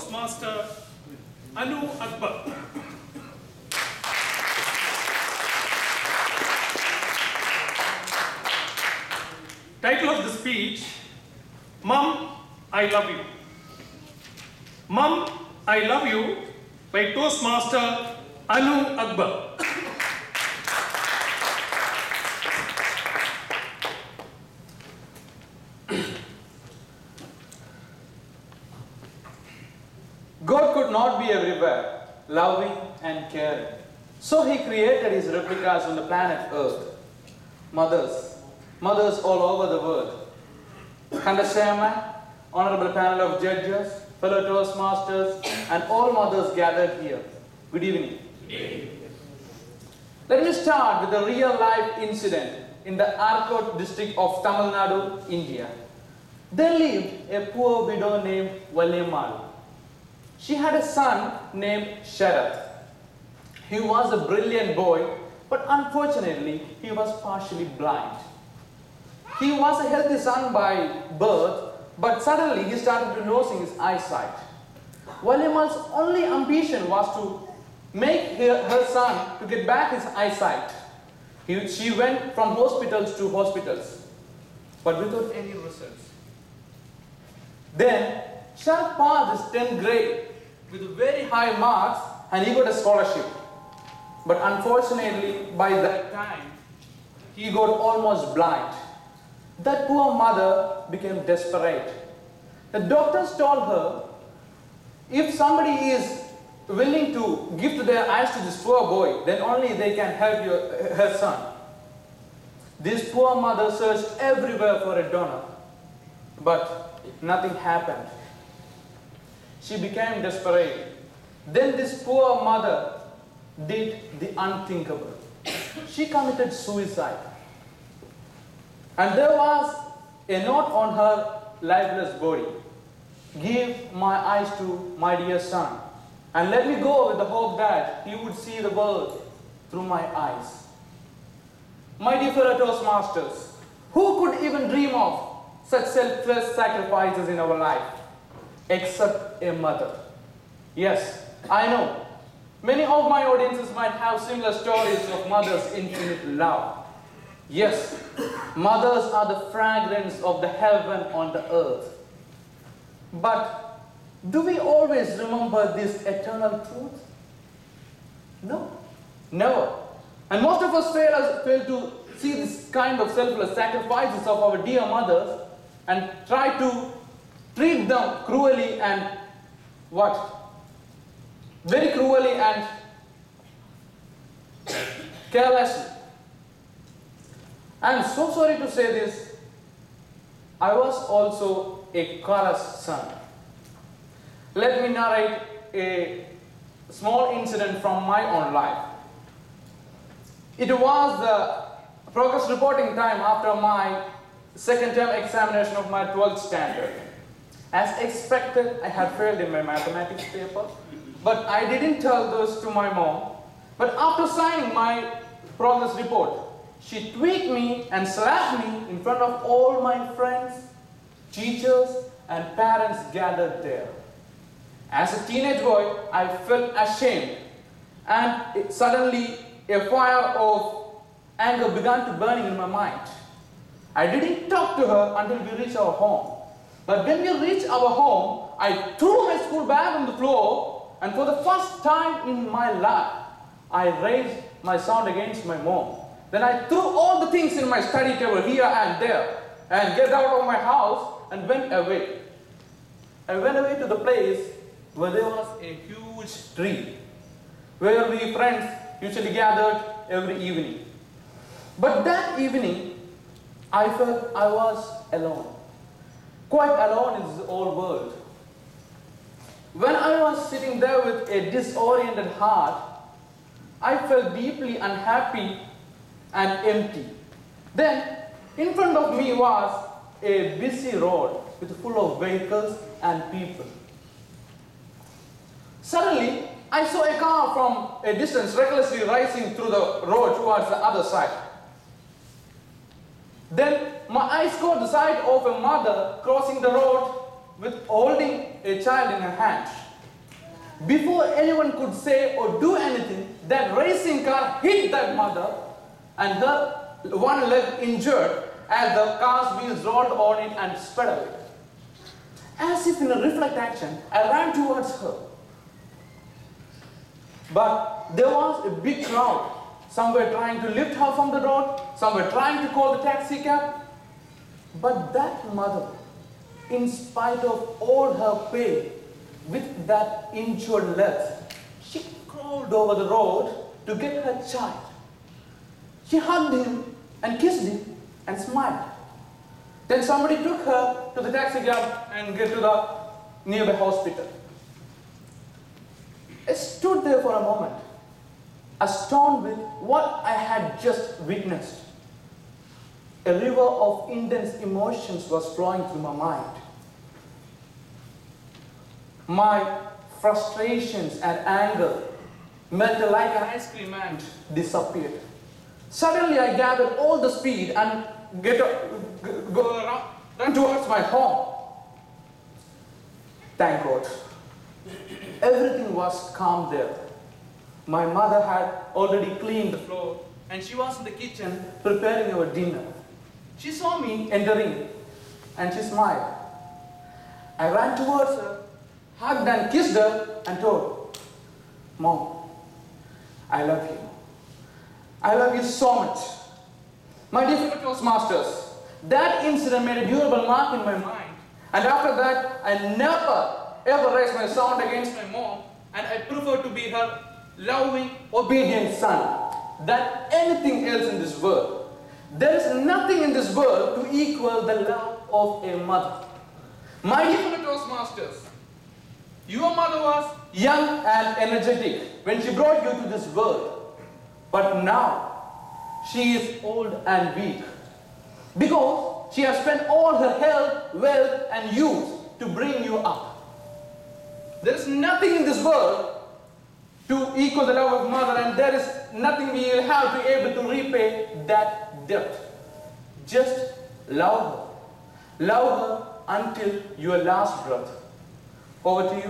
Toastmaster Akbar. Title of the speech, Mum, I Love You. Mum, I Love You by Toastmaster Akbar. God could not be everywhere, loving and caring. So He created His replicas on the planet Earth. Mothers all over the world. Kanda Chairman, Honorable Panel of Judges, fellow Toastmasters, and all mothers gathered here. Good evening. Let me start with a real-life incident in the Arcot district of Tamil Nadu, India. There lived a poor widow named Vallemal. She had a son named Sharath. He was a brilliant boy, but unfortunately, he was partially blind. He was a healthy son by birth, but suddenly he started losing his eyesight. Vallemal's only ambition was to make her son to get back his eyesight. She went from hospitals to hospitals, but without any results. Then, Sharath passed his 10th grade with very high marks and he got a scholarship. But unfortunately, by that time, he got almost blind. That poor mother became desperate. The doctors told her, if somebody is willing to give their eyes to this poor boy, then only they can help her son. This poor mother searched everywhere for a donor, but nothing happened. She became desperate. Then this poor mother did the unthinkable. She committed suicide. And there was a note on her lifeless body. Give my eyes to my dear son, and let me go with the hope that he would see the world through my eyes. My dear fellow Toastmasters, who could even dream of such selfless sacrifices in our life, except a mother? Yes, I know. Many of my audiences might have similar stories of mothers' infinite love. Yes, mothers are the fragrance of the heaven on the earth. But do we always remember this eternal truth? No, never. And most of us fail to see this kind of selfless sacrifices of our dear mothers and try to treat them cruelly and very cruelly and carelessly. I am so sorry to say this, I was also a careless son. Let me narrate a small incident from my own life. It was the progress reporting time after my second term examination of my 12th standard. As expected, I had failed in my mathematics paper, but I didn't tell this to my mom. But after signing my progress report, she tweaked me and slapped me in front of all my friends, teachers, and parents gathered there. As a teenage boy, I felt ashamed, and suddenly a fire of anger began to burn in my mind. I didn't talk to her until we reached our home. But when we reached our home, I threw my school bag on the floor, and for the first time in my life, I raised my sound against my mom. Then I threw all the things in my study table here and there, and get out of my house and went away. I went away to the place where there was a huge tree, where we friends usually gathered every evening. But that evening, I felt I was alone. Quite alone in this whole world. When I was sitting there with a disoriented heart, I felt deeply unhappy and empty. Then, in front of me was a busy road with full of vehicles and people. Suddenly, I saw a car from a distance recklessly racing through the road towards the other side. Then my eyes caught the sight of a mother crossing the road with holding a child in her hand. before anyone could say or do anything, that racing car hit that mother and her one leg injured as the car's wheels rolled on it and sped away. As if in a reflex action, I ran towards her. But there was a big crowd. Some were trying to lift her from the road, some were trying to call the taxi cab. But that mother, in spite of all her pain, with that injured leg, she crawled over the road to get her child. She hugged him and kissed him and smiled. Then somebody took her to the taxi cab and get to the nearby hospital. I stood there for a moment, astounded with what I had just witnessed. A river of intense emotions was flowing through my mind. My frustrations and anger melted like an ice cream and disappeared. Suddenly I gathered all the speed and run towards my home. Thank God. Everything was calm there. My mother had already cleaned the floor and she was in the kitchen preparing our dinner. She saw me entering and she smiled. I ran towards her, hugged and kissed her and told, "Mom, I love you. I love you so much." My dear fellow Toastmasters, that incident made a durable mark in my mind. And after that, I never ever raised my sound against my mom, and I prefer to be her loving, obedient son than anything else in this world. There is nothing in this world to equal the love of a mother. My dear fellow Toastmasters, your mother was young and energetic when she brought you to this world. But now, she is old and weak. Because she has spent all her health, wealth and youth to bring you up. There is nothing in this world to equal the love of mother, and there is nothing we will have to be able to repay that debt. Just love her. Love her until your last breath. Over to you.